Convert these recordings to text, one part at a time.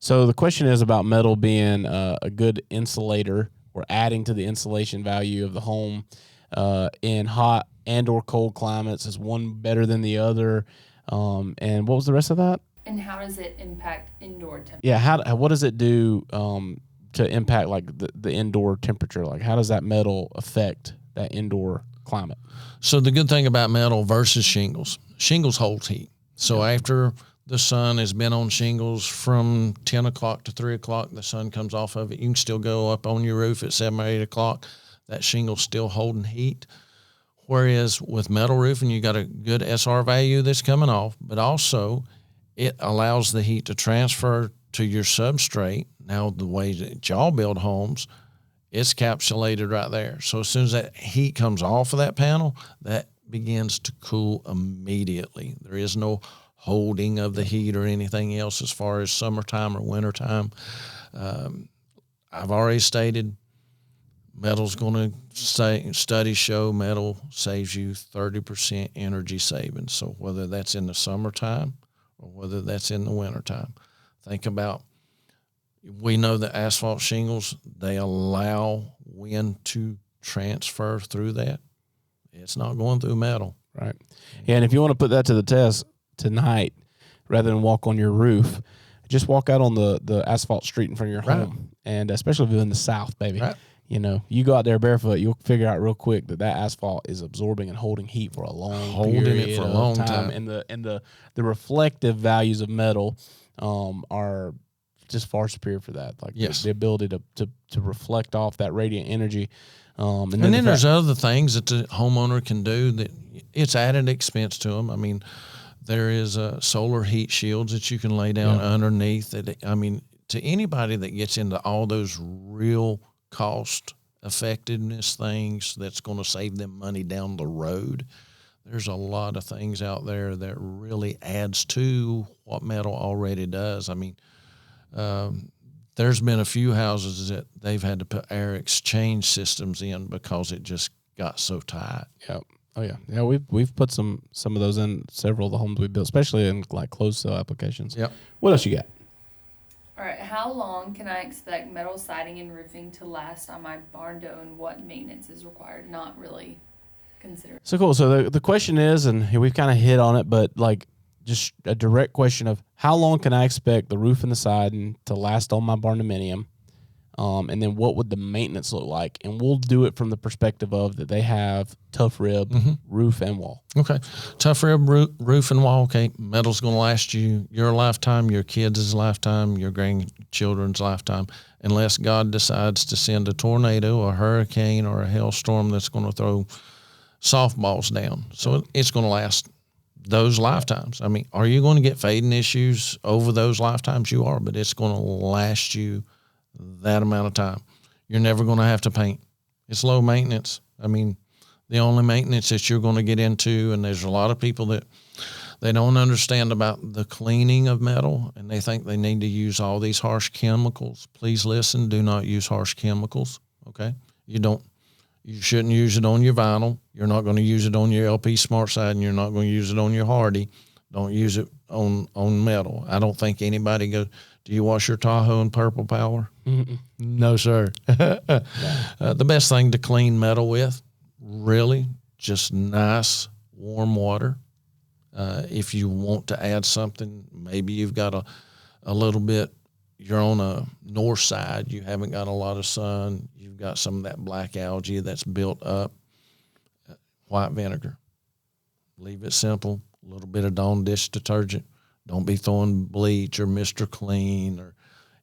So the question is about metal being a good insulator or adding to the insulation value of the home in hot and or cold climates. Is one better than the other? And what was the rest of that? And how does it impact indoor temperature? Yeah, what does it do to impact like the indoor temperature? Like how does that metal affect that indoor climate? So the good thing about metal versus shingles holds heat. So after the sun has been on shingles from 10 o'clock to 3 o'clock, the sun comes off of it. You can still go up on your roof at 7 or 8 o'clock. That shingle's still holding heat. Whereas with metal roofing, you got a good SR value that's coming off, but also it allows the heat to transfer to your substrate. Now, the way that y'all build homes, it's capsulated right there. So as soon as that heat comes off of that panel, that begins to cool immediately. There is no holding of the heat or anything else as far as summertime or wintertime. I've already stated metal's going to say, studies show metal saves you 30% energy savings. So whether that's in the summertime or whether that's in the wintertime, think about, we know that asphalt shingles, they allow wind to transfer through that. It's not going through metal. Right. Yeah, and if you want to put that to the test tonight, rather than walk on your roof, just walk out on the asphalt street in front of your home. And especially if you're in the South, baby. Right. You know, you go out there barefoot, you'll figure out real quick that asphalt is absorbing and holding heat for a long period for a long time. And the reflective values of metal are just far superior for that. Like the ability to reflect off that radiant energy. And then there's other things that the homeowner can do that it's added expense to them. I mean, there is solar heat shields that you can lay down underneath. To anybody that gets into all those real cost effectiveness things that's going to save them money down the road, there's a lot of things out there that really adds to what metal already does. I mean, there's been a few houses that they've had to put air exchange systems in because it just got so tight. Yep. Oh yeah. Yeah, we've put some of those in several of the homes we built, especially in like closed cell applications. Yep. What else you got? All right, how long can I expect metal siding and roofing to last on my Barndo, and what maintenance is required? Not really considered. So cool. So the question is, and we've kind of hit on it, but like just a direct question of how long can I expect the roof and the siding to last on my barndominium? And then what would the maintenance look like? And we'll do it from the perspective of that they have tough rib, roof, and wall. Okay. Tough rib, roof, and wall. Okay. Metal's going to last you your lifetime, your kids' lifetime, your grandchildren's lifetime, unless God decides to send a tornado, a hurricane, or a hailstorm that's going to throw softballs down. So it's going to last those lifetimes. I mean, are you going to get fading issues over those lifetimes? You are, but it's going to last you that amount of time. You're never going to have to paint. It's low maintenance. I mean, the only maintenance that you're going to get into, and there's a lot of people that they don't understand about the cleaning of metal, and they think they need to use all these harsh chemicals. Please listen, do not use harsh chemicals, okay? You shouldn't use it on your vinyl. You're not going to use it on your LP Smart Side, and you're not going to use it on your Hardy. Don't use it on metal. I don't think anybody goes, do you wash your Tahoe in Purple Power? No, sir. The best thing to clean metal with, really, just nice, warm water. If you want to add something, maybe you've got a little bit, you're on a north side, you haven't got a lot of sun, you've got some of that black algae that's built up, white vinegar. Leave it simple, a little bit of Dawn dish detergent. Don't be throwing bleach or Mr. Clean or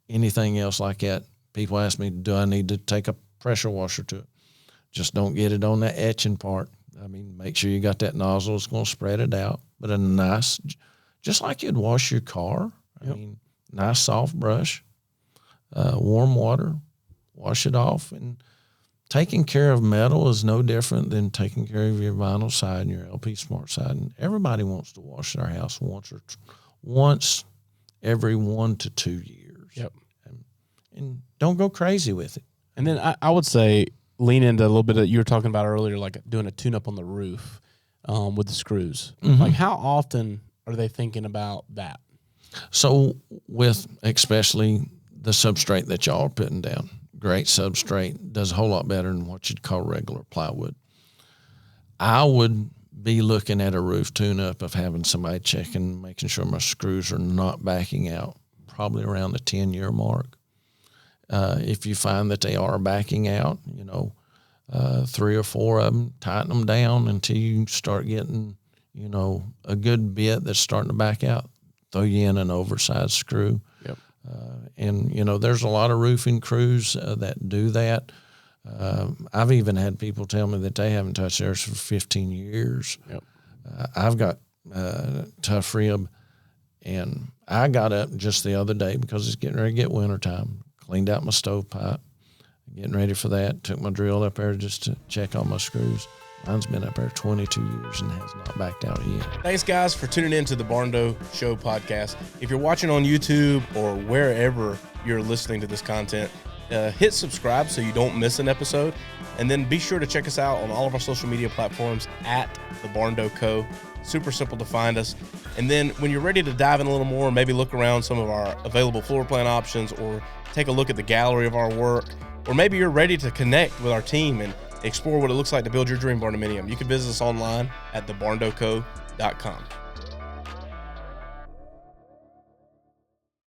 anything else like that. People ask me, do I need to take a pressure washer to it? Just don't get it on that etching part. I mean, make sure you got that nozzle. It's going to spread it out. But a nice, just like you'd wash your car. I mean, nice soft brush, warm water, wash it off. And taking care of metal is no different than taking care of your vinyl side and your LP Smart Side. And everybody wants to wash their house once every 1 to 2 years. Yep. And don't go crazy with it. And then I would say lean into a little bit of you were talking about earlier, like doing a tune-up on the roof with the screws. Like how often are they thinking about that? So with especially the substrate that y'all are putting down, great substrate, does a whole lot better than what you'd call regular plywood. I would be looking at a roof tune-up of having somebody checking, making sure my screws are not backing out, probably around the 10-year mark. If you find that they are backing out, 3 or 4 of them, tighten them down until you start getting, a good bit that's starting to back out. Throw you in an oversized screw. Yep. And there's a lot of roofing crews that do that. I've even had people tell me that they haven't touched theirs for 15 years. Yep. I've got tough rib, and I got up just the other day because it's getting ready to get wintertime. Cleaned out my stovepipe, getting ready for that. Took my drill up there just to check all my screws. Mine's been up there 22 years and has not backed out yet. Thanks, guys, for tuning in to the Barndo Show podcast. If you're watching on YouTube or wherever you're listening to this content, hit subscribe so you don't miss an episode. And then be sure to check us out on all of our social media platforms at the Barndo Co. Super simple to find us. And then when you're ready to dive in a little more, maybe look around some of our available floor plan options or take a look at the gallery of our work, or maybe you're ready to connect with our team and explore what it looks like to build your dream barndominium, you can visit us online at thebarndoco.com.